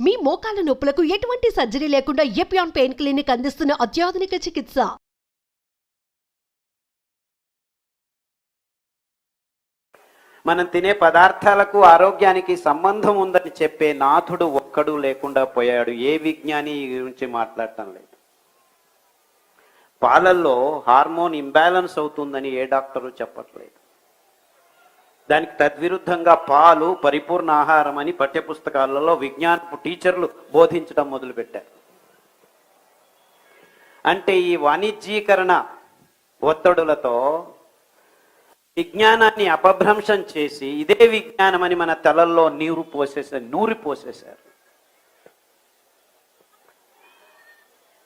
మీ మోకాల నొప్పులకు ఎటువంటి సర్జరీ లేకుండా ఎపియాన్ పెయిన్ క్లినిక్ అందిస్తున్న అత్యాధునిక చికిత్స. మనం తినే పదార్థాలకు ఆరోగ్యానికి సంబంధం ఉందని చెప్పే నాథుడు ఒక్కడు లేకుండా పోయాడు. ఏ విజ్ఞాని గురించి మాట్లాడటం లేదు. పాలల్లో హార్మోన్ ఇంబ్యాలెన్స్ అవుతుందని ఏ డాక్టరు చెప్పట్లేదు. దానికి తద్విరుద్ధంగా పాలు పరిపూర్ణ ఆహారం అని పాఠ్యపుస్తకాలలో విజ్ఞానపు టీచర్లు బోధించడం మొదలుపెట్టారు. అంటే ఈ వాణిజ్యీకరణ ఒత్తిడులతో విజ్ఞానాన్ని అపభ్రంశం చేసి ఇదే విజ్ఞానం అని మన తలల్లో నూరి పోసేశారు.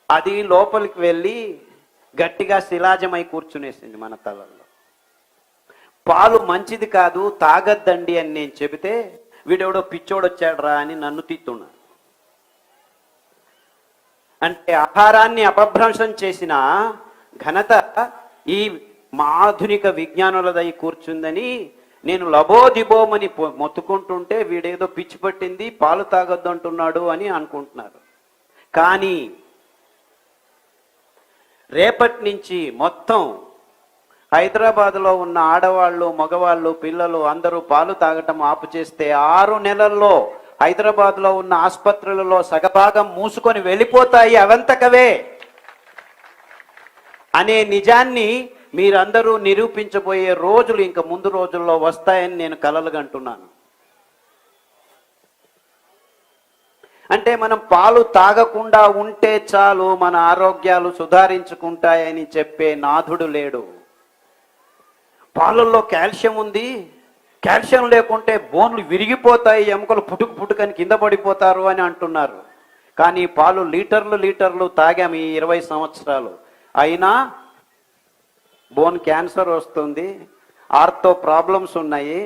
అది లోపలికి వెళ్ళి గట్టిగా శిలాజమై కూర్చునేసింది మన తలల్లో. పాలు మంచిది కాదు, తాగద్దండి అని నేను చెబితే వీడెవడో పిచ్చోడొచ్చాడ్రా అని నన్ను తిట్టున్నాడు. అంటే ఆహారాన్ని అపభ్రంశం చేసిన ఘనత ఈ ఆధునిక విజ్ఞానులదై కూర్చుందని నేను లబోదిబోమని మొత్తుకుంటుంటే వీడేదో పిచ్చి పట్టింది, పాలు తాగొద్దు అంటున్నాడు అని అనుకుంటున్నారు. కానీ రేపటి నుంచి మొత్తం హైదరాబాద్లో ఉన్న ఆడవాళ్ళు, మగవాళ్ళు, పిల్లలు అందరూ పాలు తాగటం ఆపు చేస్తే 6 నెలల్లో హైదరాబాద్లో ఉన్న ఆసుపత్రులలో సగభాగం మూసుకొని వెళ్ళిపోతాయి అవంతకవే అనే నిజాన్ని మీరందరూ నిరూపించబోయే రోజులు ఇంక ముందు రోజుల్లో వస్తాయని నేను కలలుగంటున్నాను. అంటే మనం పాలు తాగకుండా ఉంటే చాలు మన ఆరోగ్యాలు సుధారించుకుంటాయని చెప్పే నాథుడు లేడు. పాలల్లో కాల్షియం ఉంది, కాల్షియం లేకుంటే బోన్లు విరిగిపోతాయి, ఎముకలు పుట్టుకని కింద పడిపోతారు అని అంటున్నారు. కానీ పాలు లీటర్లు తాగాము ఈ 20 సంవత్సరాలు, అయినా బోన్ క్యాన్సర్ వస్తుంది, ఆర్థో ప్రాబ్లమ్స్ ఉన్నాయి.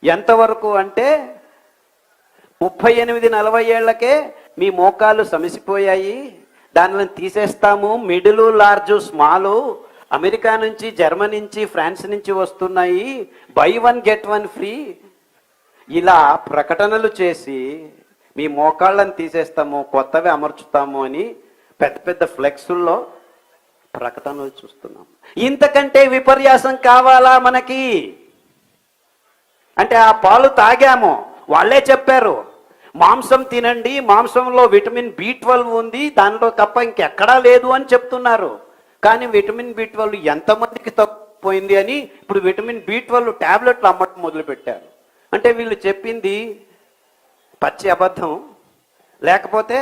ఎంతవరకు అంటే 38-40 ఏళ్లకే మీ మోకాలు సమసిపోయాయి, దానిని తీసేస్తాము. మిడిల్, లార్జ్, స్మాలు అమెరికా నుంచి, జర్మనీ నుంచి, ఫ్రాన్స్ నుంచి వస్తున్నాయి, బై 1 get 1 ఫ్రీ ఇలా ప్రకటనలు చేసి మీ మోకాళ్ళని తీసేస్తాము, కొత్తవి అమర్చుతాము అని పెద్ద పెద్ద ఫ్లెక్సుల్లో ప్రకటనలు చూస్తున్నాం. ఇంతకంటే విపర్యాసం కావాలా మనకి? అంటే ఆ పాలు తాగాము, వాళ్ళే చెప్పారు మాంసం తినండి, మాంసంలో విటమిన్ B12 ఉంది, దానిలో తప్ప ఇంకెక్కడా లేదు అని చెప్తున్నారు. కానీ విటమిన్ B12 ఎంతమందికి తప్పిపోయింది అని ఇప్పుడు విటమిన్ B12 టాబ్లెట్లు అమ్మటం మొదలుపెట్టారు. అంటే వీళ్ళు చెప్పింది పచ్చి అబద్ధం, లేకపోతే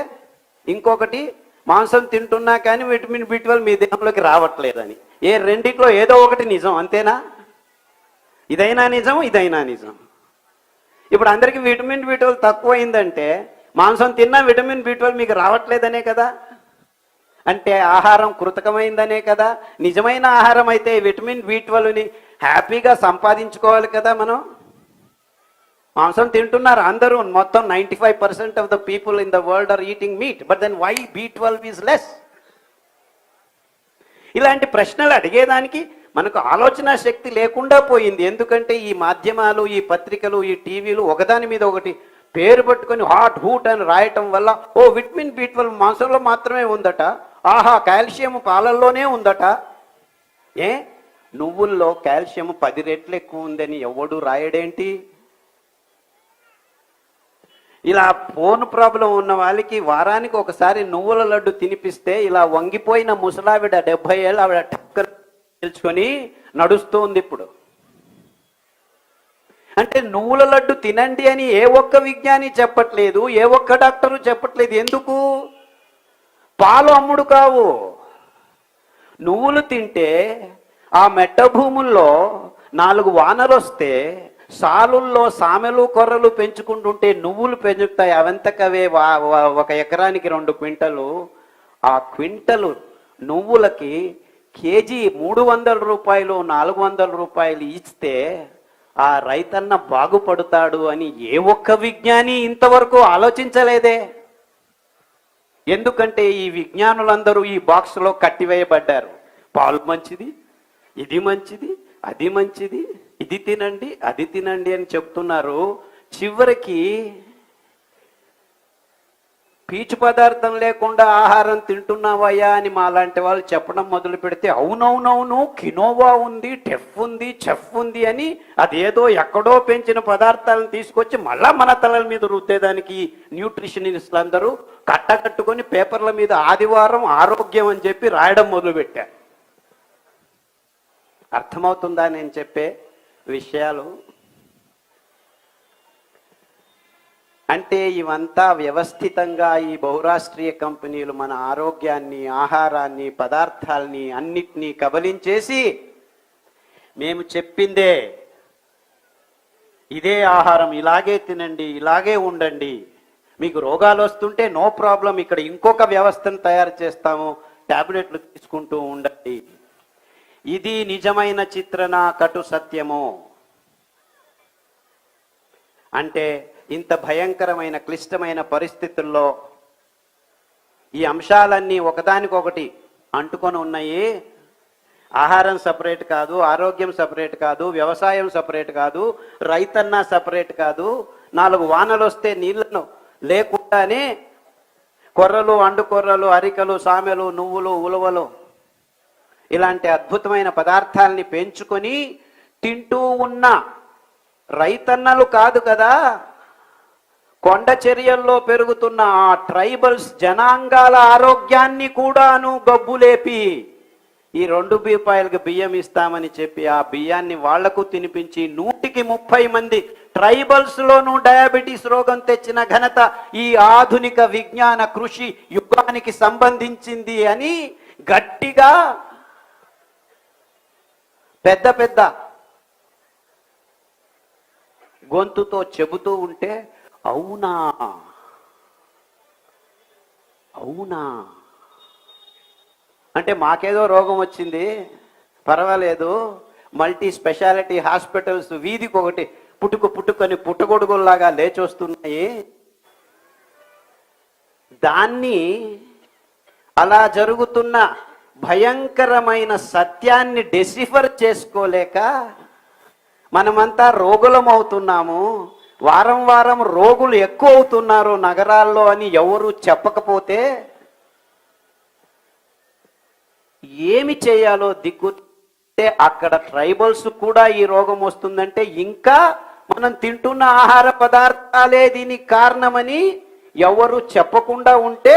ఇంకొకటి మాంసం తింటున్నా కానీ విటమిన్ B12 మీ దేహంలోకి రావట్లేదని. ఏ రెండిట్లో ఏదో ఒకటి నిజం, అంతేనా? ఇదైనా నిజం, ఇదైనా నిజం. ఇప్పుడు అందరికీ విటమిన్ B12 తక్కువైందంటే మాంసం తిన్నా విటమిన్ B12 మీకు రావట్లేదనే కదా. అంటే ఆహారం కృతకమైందనే కదా. నిజమైన ఆహారం అయితే విటమిన్ B12ని హ్యాపీగా సంపాదించుకోవాలి కదా. మనం మాంసం తింటున్నారు అందరూ, మొత్తం 95% of the people in the world are eating meat, but then why B12 is less? ఇలాంటి ప్రశ్నలు అడిగేదానికి మనకు ఆలోచన శక్తి లేకుండా పోయింది. ఎందుకంటే ఈ మాధ్యమాలు, ఈ పత్రికలు, ఈ టీవీలు ఒకదాని మీద ఒకటి పేరు పట్టుకొని హాట్ హూట్ అని రాయటం వల్ల ఓ విటమిన్ B12 మాంసంలో మాత్రమే ఉందట, ఆహా కాల్షియం పాలల్లోనే ఉందట. నువ్వుల్లో కాల్షియం 10 రెట్లు ఎక్కువ ఉందని ఎవడు రాయడేంటి? ఇలా ఫోన్ ప్రాబ్లం ఉన్న వాళ్ళకి వారానికి ఒకసారి నువ్వుల లడ్డు తినిపిస్తే ఇలా వంగిపోయిన ముసలావిడ 70 ఏళ్ళు ఆవిడ టక్కర్ తెలుసుకొని నడుస్తూ ఉంది ఇప్పుడు. అంటే నువ్వుల లడ్డు తినండి అని ఏ ఒక్క విజ్ఞాని చెప్పట్లేదు, ఏ ఒక్క డాక్టరు చెప్పట్లేదు. ఎందుకు? పాలు అమ్ముడు కావు. నువ్వులు తింటే ఆ మెట్ట భూముల్లో 4 వానలు వస్తే సాలుల్లో సామెలు కొర్రలు పెంచుకుంటుంటే నువ్వులు పెంచుతాయి అవంతకవే. 1 ఎకరానికి 2 క్వింటలు. ఆ క్వింటలు నువ్వులకి కేజీ 300 రూపాయలు, 400 రూపాయలు ఇస్తే ఆ రైతన్న బాగుపడతాడు అని ఏ ఒక్క విజ్ఞాని ఇంతవరకు ఆలోచించలేదే. ఎందుకంటే ఈ విజ్ఞానులందరూ ఈ బాక్స్లో కట్టివేయబడ్డారు. పాలు మంచిది, ఇది మంచిది, అది మంచిది, ఇది తినండి, అది తినండి అని చెప్తున్నారు. చివరికి పీచు పదార్థం లేకుండా ఆహారం తింటున్నావయ్యా అని మాలాంటి వాళ్ళు చెప్పడం మొదలు పెడితే అవునవునవును కినోవా ఉంది, టెఫ్ ఉంది, చెఫ్ ఉంది అని అదేదో ఎక్కడో పెంచిన పదార్థాలను తీసుకొచ్చి మళ్ళా మన తలల మీద రుద్దేదానికి న్యూట్రిషనిస్టులు అందరూ కట్టకట్టుకొని పేపర్ల మీద ఆదివారం ఆరోగ్యం అని చెప్పి రాయడం మొదలుపెట్టారు. అర్థమవుతుందా నేను చెప్పే విషయాలు? అంటే ఇవంతా వ్యవస్థితంగా ఈ బహురాష్ట్రీయ కంపెనీలు మన ఆరోగ్యాన్ని, ఆహారాన్ని, పదార్థాలని అన్నిటినీ కబలించేసి మేము చెప్పిందే ఇదే ఆహారం, ఇలాగే తినండి, ఇలాగే ఉండండి, మీకు రోగాలు వస్తుంటే నో ప్రాబ్లం, ఇక్కడ ఇంకొక వ్యవస్థను తయారు చేస్తాము, టాబ్లెట్లు తీసుకుంటూ ఉండండి. ఇది నిజమైన చిత్రణ, కటు సత్యము. అంటే ఇంత భయంకరమైన క్లిష్టమైన పరిస్థితుల్లో ఈ అంశాలన్నీ ఒకదానికొకటి అంటుకొని ఉన్నాయి. ఆహారం సపరేట్ కాదు, ఆరోగ్యం సపరేట్ కాదు, వ్యవసాయం సపరేట్ కాదు, రైతన్న సపరేట్ కాదు. 4 వానలు వస్తే నీళ్లను లేకుండానే కొర్రలు, అండుకొర్రలు, అరికలు, సామెలు, నువ్వులు, ఉలవలు ఇలాంటి అద్భుతమైన పదార్థాలని పెంచుకొని తింటూ ఉన్న రైతన్నలు కాదు కదా, కొండ చర్యల్లో పెరుగుతున్న ఆ ట్రైబల్స్ జనాంగాల ఆరోగ్యాన్ని కూడాను గబ్బులేపి ఈ 2 రూపాయలకు బియ్యం ఇస్తామని చెప్పి ఆ బియ్యాన్ని వాళ్లకు తినిపించి 130 మంది ట్రైబల్స్లోనూ డయాబెటీస్ రోగం తెచ్చిన ఘనత ఈ ఆధునిక విజ్ఞాన కృషి యుగానికి సంబంధించింది అని గట్టిగా పెద్ద పెద్ద గొంతుతో చెబుతూ ఉంటే అవునా అవునా అంటే మాకేదో రోగం వచ్చింది, పర్వాలేదు, మల్టీ స్పెషాలిటీ హాస్పిటల్స్ వీధికి ఒకటి పుట్టుకొని పుట్టగొడుగుల్లాగా లేచొస్తున్నాయి. దాన్ని అలా జరుగుతున్న భయంకరమైన సత్యాన్ని డెసిఫర్ చేసుకోలేక మనమంతా రోగులమవుతున్నాము. వారం వారం రోగులు ఎక్కువ అవుతున్నారు నగరాల్లో అని ఎవరు చెప్పకపోతే ఏమి చేయాలో దిక్కుంటే అక్కడ ట్రైబల్స్ కూడా ఈ రోగం వస్తుందంటే ఇంకా మనం తింటున్న ఆహార పదార్థాలే దీనికి కారణమని ఎవరు చెప్పకుండా ఉంటే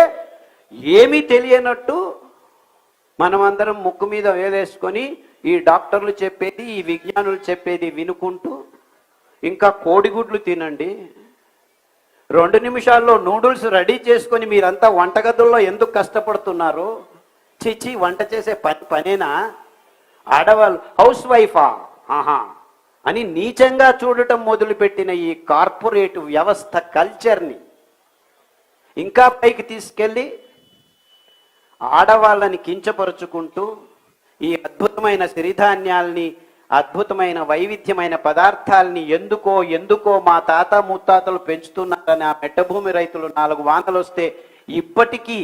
ఏమీ తెలియనట్టు మనమందరం ముక్కు మీద వేలేసుకొని ఈ డాక్టర్లు చెప్పేది, ఈ విజ్ఞానులు చెప్పేది వినుకుంటూ ఇంకా కోడిగుడ్లు తినండి, 2 నిమిషాల్లో నూడిల్స్ రెడీ చేసుకొని మీరంతా వంటగదుల్లో ఎందుకు కష్టపడుతున్నారు? చిచి, వంట చేసే పనేనా? ఆడవాళ్ళు హౌస్ వైఫా ఆహా అని నీచంగా చూడటం మొదలుపెట్టిన ఈ కార్పొరేట్ వ్యవస్థ కల్చర్ని ఇంకా పైకి తీసుకెళ్ళి ఆడవాళ్ళని కించపరుచుకుంటూ ఈ అద్భుతమైన సిరిధాన్యాల్ని, అద్భుతమైన వైవిధ్యమైన పదార్థాలని ఎందుకో మా తాత ముత్తాతలు పెంచుతున్నారని ఆ మెట్టభూమి రైతులు 4 వానలు వస్తే ఇప్పటికీ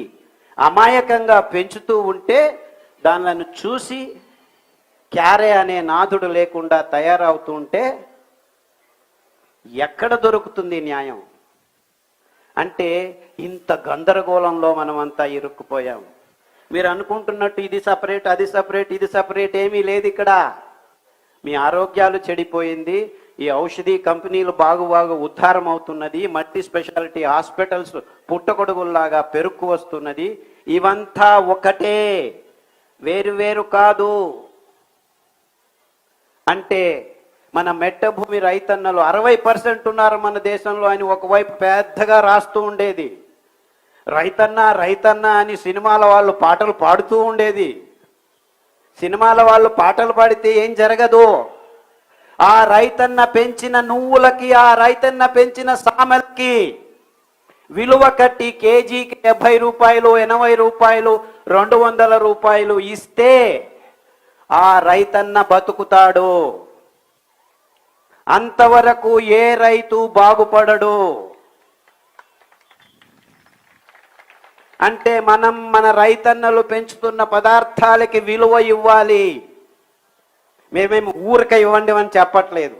అమాయకంగా పెంచుతూ ఉంటే దానిలను చూసి క్యారే అనే నాథుడు లేకుండా తయారవుతూ ఉంటే ఎక్కడ దొరుకుతుంది న్యాయం? అంటే ఇంత గందరగోళంలో మనమంతా ఇరుక్కుపోయాం. మీరు అనుకుంటున్నట్టు ఇది సపరేట్, అది సపరేట్, ఇది సపరేట్ ఏమీ లేదు ఇక్కడ. మీ ఆరోగ్యాలు చెడిపోయింది, ఈ ఔషధి కంపెనీలు బాగు ఉద్ధారం అవుతున్నది, మల్టీ స్పెషాలిటీ హాస్పిటల్స్ పుట్టగొడుగుల్లాగా పెరుక్కు వస్తున్నది. ఇవంతా ఒకటే, వేరు కాదు. అంటే మన మెట్టభూమి రైతన్నలు 60% ఉన్నారు మన దేశంలో అని ఒకవైపు పెద్దగా రాస్తూ ఉండేది. రైతన్న అని సినిమాల వాళ్ళు పాటలు పాడుతూ ఉండేది. సినిమాల వాళ్ళు పాటలు పాడితే ఏం జరగదు. ఆ రైతన్న పెంచిన నువ్వులకి, ఆ రైతన్న పెంచిన సామెలకి విలువ కట్టి కేజీకి 70 రూపాయలు, 80 రూపాయలు, 200 రూపాయలు ఇస్తే ఆ రైతన్న బతుకుతాడు. అంతవరకు ఏ రైతు బాగుపడడు. అంటే మనం మన రైతన్నలు పెంచుతున్న పదార్థాలకి విలువ ఇవ్వాలి. మేమేమి ఊరిక ఇవ్వండి అని చెప్పట్లేదు.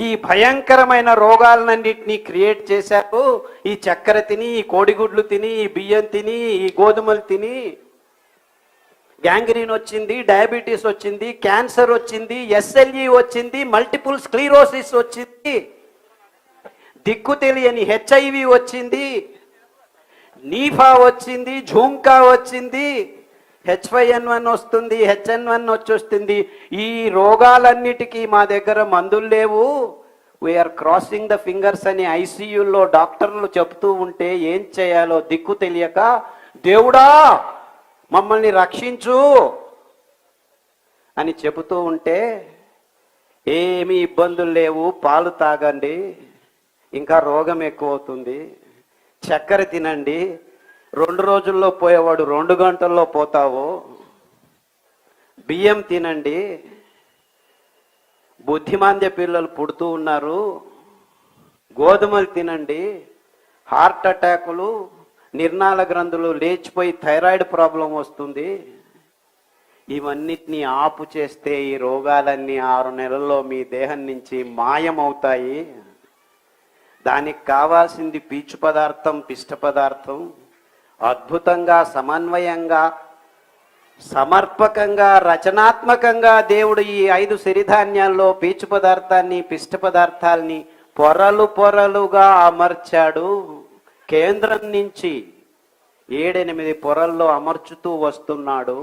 ఈ భయంకరమైన రోగాలన్నింటినీ క్రియేట్ చేశారు. ఈ చక్కెర తిని, ఈ కోడిగుడ్లు తిని, ఈ బియ్యం తిని, ఈ గోధుమలు తిని గ్యాంగ్రీన్ వచ్చింది, డయాబెటీస్ వచ్చింది, క్యాన్సర్ వచ్చింది, ఎస్ఎల్ఈ వచ్చింది, మల్టిపుల్ స్క్లీరోసిస్ వచ్చింది, దిక్కు తెలియని హెచ్ఐవి వచ్చింది, నీఫా వచ్చింది, జూంకా వచ్చింది, H5N1 వస్తుంది, HN1 వచ్చేస్తుంది. ఈ రోగాలన్నిటికీ మా దగ్గర మందులు లేవు, వీఆర్ క్రాసింగ్ ద ఫింగర్స్ అని ఐసీయూలో డాక్టర్లు చెప్తూ ఉంటే ఏం చేయాలో దిక్కు తెలియక, దేవుడా మమ్మల్ని రక్షించు అని చెబుతూ ఉంటే, ఏమీ ఇబ్బందులు లేవు, పాలు తాగండి, ఇంకా రోగం ఎక్కువ అవుతుంది, చక్కెర తినండి, 2 రోజుల్లో పోయేవాడు 2 గంటల్లో పోతావు, బియ్యం తినండి, బుద్ధిమాంద్య పిల్లలు పుడుతూ ఉన్నారు, గోధుమలు తినండి, హార్ట్ అటాకులు, నిర్నాళ గ్రంథులు లేచిపోయి థైరాయిడ్ ప్రాబ్లం వస్తుంది. ఇవన్నిటినీ ఆపు చేస్తే ఈ రోగాలన్నీ 6 నెలల్లో మీ దేహం నుంచి మాయమవుతాయి. దానికి కావాల్సింది పీచు పదార్థం, పిష్ట పదార్థం. అద్భుతంగా, సమన్వయంగా, సమర్పకంగా, రచనాత్మకంగా దేవుడు ఈ 5 సిరిధాన్యాల్లో పీచు పదార్థాన్ని, పిష్ట పదార్థాల్ని పొరలు పొరలుగా అమర్చాడు. కేంద్రం నుంచి 7-8 పొరల్లో అమర్చుతూ వస్తున్నాడు.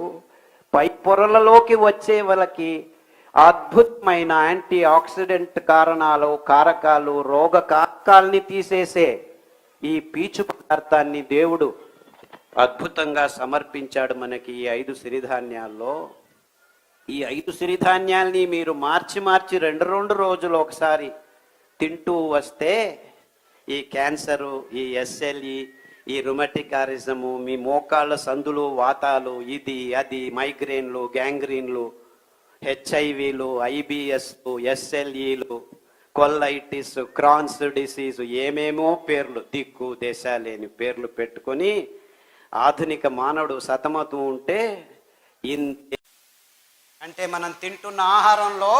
పై పొరలలోకి వచ్చే వాళ్ళకి అద్భుతమైన యాంటీ ఆక్సిడెంట్ కారకాలు, రోగ కారకాల్ని తీసేసే ఈ పీచు పదార్థాన్ని దేవుడు అద్భుతంగా సమర్పించాడు మనకి ఈ 5 సిరిధాన్యాల్లో. ఈ 5 సిరిధాన్యాల్ని మీరు మార్చి 2 రోజులు ఒకసారి తింటూ వస్తే ఈ క్యాన్సరు, ఈ ఎస్ఎల్ఈ, ఈ రుమటికారిజము, మీ మోకాళ్ళ సందులు, వాతాలు, ఇది అది, మైగ్రేన్లు, గ్యాంగ్రీన్లు, హెచ్ఐవిలు, ఐబిఎస్లు, ఎస్ఎల్ఈలు, కొల్లైటిస్, క్రాన్స్ డిసీజు, ఏమేమో పేర్లు, దిక్కు దేశాలేని పేర్లు పెట్టుకొని ఆధునిక మానవుడు సతమతం ఉంటే, అంటే మనం తింటున్న ఆహారంలో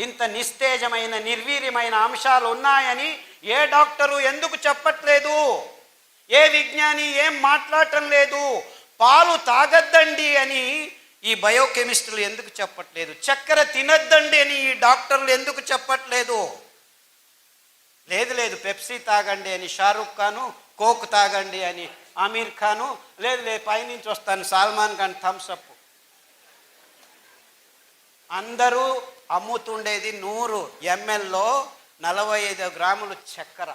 ఇంత నిస్తేజమైన, నిర్వీర్యమైన అంశాలు ఉన్నాయని ఏ డాక్టరు ఎందుకు చెప్పట్లేదు? ఏ విజ్ఞాని ఏం మాట్లాడటం లేదు? పాలు తాగద్దండి అని ఈ బయోకెమిస్టులు ఎందుకు చెప్పట్లేదు? చక్కెర తినద్దండి అని ఈ డాక్టర్లు ఎందుకు చెప్పట్లేదు? లేదు పెప్సీ తాగండి అని షారుఖ్ ఖాను, కోక్ తాగండి అని ఆమీర్ ఖాను, లేదు పైనుంచి వస్తాను సల్మాన్ ఖాన్ థమ్స్అప్. అందరూ అమ్ముతుండేది 100 mlలో 45 గ్రాములు చక్కెర.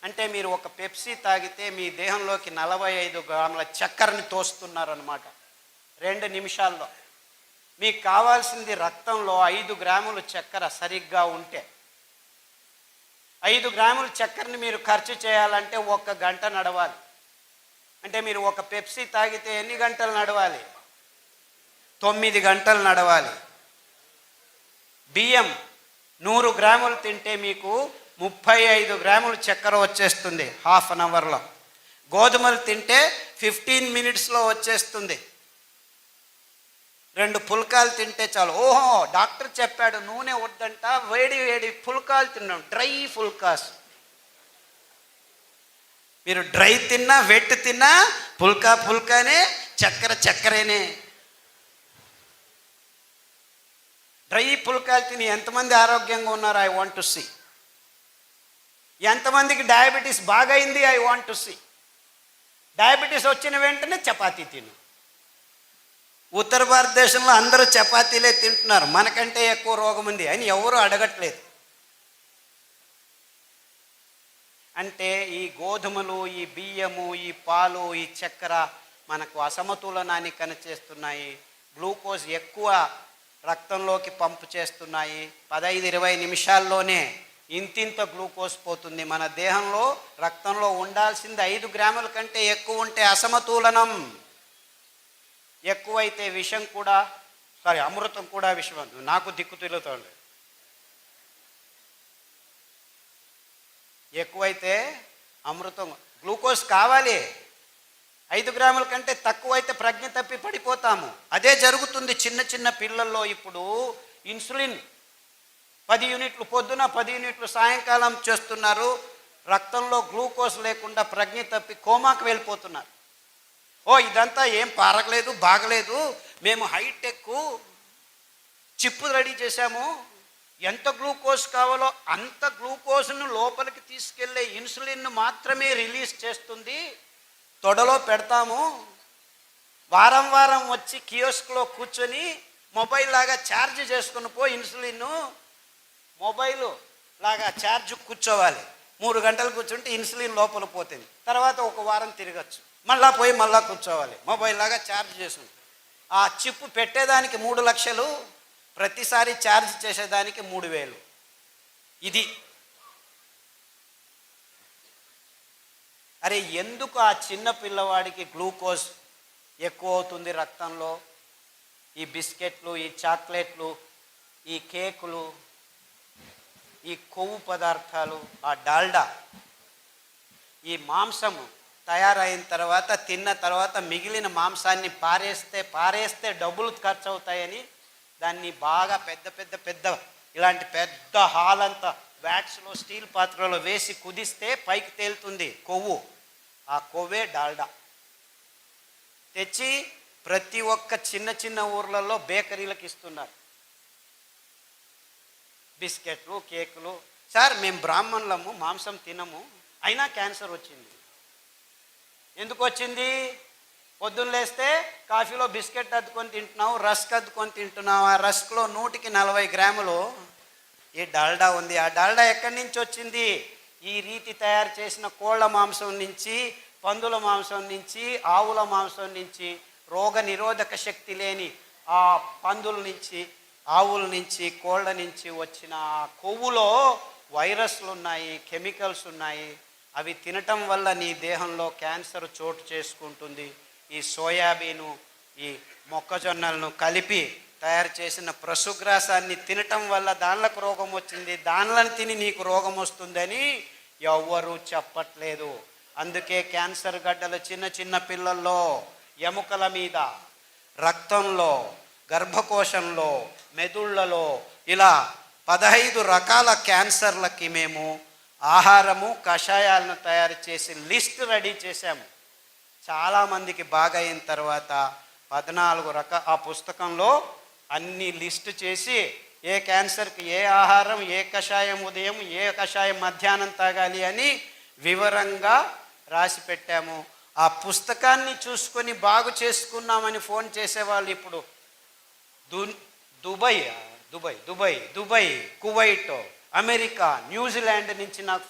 అంటే మీరు ఒక పెప్సీ తాగితే మీ దేహంలోకి 45 గ్రాముల చక్కెరని తోస్తున్నారనమాట 2 నిమిషాల్లో. మీకు కావాల్సింది రక్తంలో 5 గ్రాములు చక్కెర సరిగ్గా ఉంటే. 5 గ్రాముల చక్కెరని మీరు ఖర్చు చేయాలంటే 1 గంట నడవాలి. అంటే మీరు ఒక పెప్సీ తాగితే ఎన్ని గంటలు నడవాలి? 9 గంటలు నడవాలి. బియ్యం 100 గ్రాములు తింటే మీకు 35 గ్రాములు చక్కెర వచ్చేస్తుంది హాఫ్ అన్ అవర్లో. గోధుమలు తింటే 15 మినిట్స్లో వచ్చేస్తుంది. 2 పుల్కాలు తింటే చాలు. ఓహో, డాక్టర్ చెప్పాడు నూనె వద్దంట, వేడి పుల్కాలు తిన్నాం, డ్రై పుల్కాస్. మీరు డ్రై తిన్నా, వెట్ తిన్నా పుల్కానే, చక్కెరేనే. డ్రై పుల్కాలు తిని ఎంతమంది ఆరోగ్యంగా ఉన్నారు? I want to see. ఎంతమందికి డయాబెటీస్ బాగైంది? I want to see. Diabetes వచ్చిన వెంటనే చపాతీ తిను. ఉత్తర భారతదేశంలో అందరూ చపాతీలే తింటున్నారు, మనకంటే ఎక్కువ రోగం ఉంది అని ఎవరు అడగట్లేదు. అంటే ఈ గోధుమలు, ఈ బియ్యము, ఈ పాలు, ఈ చక్కెర మనకు అసమతులనాన్ని కనిచేస్తున్నాయి. గ్లూకోజ్ ఎక్కువ రక్తంలోకి పంపు చేస్తున్నాయి. 15-20 నిమిషాల్లోనే ఇంతింత గ్లూకోజ్ పోతుంది. మన దేహంలో రక్తంలో ఉండాల్సింది 5 గ్రాముల కంటే ఎక్కువ ఉంటే అసమతులనం. ఎక్కువైతే విషం కూడా, అమృతం కూడా విషం. నాకు దిక్కు తెలుగుతుంది. ఎక్కువైతే అమృతం, గ్లూకోజ్ కావాలి. 5 గ్రాముల కంటే తక్కువైతే ప్రజ్ఞ తప్పి పడిపోతాము. అదే జరుగుతుంది చిన్న పిల్లల్లో. ఇప్పుడు ఇన్సులిన్ 10 యూనిట్లు పొద్దున, 10 యూనిట్లు సాయంకాలం చేస్తున్నారు. రక్తంలో గ్లూకోజ్ లేకుండా ప్రజ్ఞ తప్పి కోమాకు వెళ్ళిపోతున్నారు. ఓ ఇదంతా ఏం పారగలేదు, బాగలేదు, మేము హైటెక్ చిప్పు రెడీ చేశాము, ఎంత గ్లూకోజ్ కావాలో అంత గ్లూకోజ్ను లోపలికి తీసుకెళ్లే ఇన్సులిన్ను మాత్రమే రిలీజ్ చేస్తుంది, తొడలో పెడతాము, వారం వారం వచ్చి కియోస్క్లో కూర్చొని మొబైల్ లాగా ఛార్జ్ చేసుకుని పో, ఇన్సులిన్ మొబైల్ లాగా ఛార్జ్ కూర్చోవాలి, 3 గంటలు కూర్చుంటే ఇన్సులిన్ లోపల పోతుంది, తర్వాత ఒక వారం తిరగచ్చు, మళ్ళా పోయి మళ్ళా కూర్చోవాలి, మొబైల్ లాగా ఛార్జ్ చేసుకుంటాం. ఆ చిప్పు పెట్టేదానికి 3 లక్షలు, ప్రతిసారి ఛార్జ్ చేసేదానికి 3,000. ఇది అరే ఎందుకు ఆ చిన్న పిల్లవాడికి గ్లూకోజ్ ఎక్కువ అవుతుంది రక్తంలో? ఈ బిస్కెట్లు, ఈ చాక్లెట్లు, ఈ కేకులు, ఈ కొవ్వు పదార్థాలు, ఆ డాల్డా, ఈ మాంసము తయారైన తర్వాత తిన్న తర్వాత మిగిలిన మాంసాన్ని పారేస్తే డబ్బులు ఖర్చు అవుతాయని దాన్ని బాగా పెద్ద ఇలాంటి పెద్ద హాల్ అంతా వ్యాట్స్లో స్టీల్ పాత్రలో వేసి కుదిస్తే పైకి తేలుతుంది కొవ్వు. ఆ కొవ్వే డాల్డా. తెచ్చి ప్రతి ఒక్క చిన్న ఊర్లలో బేకరీలకు ఇస్తున్నారు బిస్కెట్లు, కేకులు. సార్ మేము బ్రాహ్మణులము, మాంసం తినము, అయినా క్యాన్సర్ వచ్చింది. ఎందుకు వచ్చింది? పొద్దున్న లేస్తే కాఫీలో బిస్కెట్ అద్దుకొని తింటున్నావు, రస్క్ అద్దుకొని తింటున్నావు, ఆ రస్క్లో 140 గ్రాములు ఈ డాల్డా ఉంది. ఆ డాల్డా ఎక్కడి నుంచి వచ్చింది? ఈ రీతి తయారు చేసిన కోళ్ళ మాంసం నుంచి, పందుల మాంసం నుంచి, ఆవుల మాంసం నుంచి, రోగ నిరోధక శక్తి లేని ఆ పందుల నుంచి, ఆవుల నుంచి, కోళ్ళ నుంచి వచ్చిన ఆ కొవ్వులో వైరస్లు ఉన్నాయి, కెమికల్స్ ఉన్నాయి. అవి తినటం వల్ల నీ దేహంలో క్యాన్సర్ చోటు చేసుకుంటుంది. ఈ సోయాబీను, ఈ మొక్కజొన్నలను కలిపి తయారు చేసిన పశుగ్రాసాన్ని తినటం వల్ల దానిలకు రోగం వచ్చింది, దానిలను తిని నీకు రోగం వస్తుందని ఎవ్వరూ చెప్పట్లేదు. అందుకే క్యాన్సర్ గడ్డలు చిన్న పిల్లల్లో ఎముకల మీద, రక్తంలో, గర్భకోశంలో, మెదుళ్లలో ఇలా 15 రకాల క్యాన్సర్లకి మేము ఆహారము, కషాయాలను తయారు చేసి లిస్ట్ రెడీ చేశాము. చాలామందికి బాగా అయిన తర్వాత 14 ఆ పుస్తకంలో అన్ని లిస్టు చేసి ఏ క్యాన్సర్కి ఏ ఆహారం, ఏ కషాయం ఉదయం, ఏ కషాయం మధ్యాహ్నం తాగాలి అని వివరంగా రాసి పెట్టాము. ఆ పుస్తకాన్ని చూసుకొని బాగు చేసుకున్నామని ఫోన్ చేసేవాళ్ళు ఇప్పుడు దుబాయ్, కువైట్, అమెరికా, న్యూజిలాండ్ నుంచి నాకు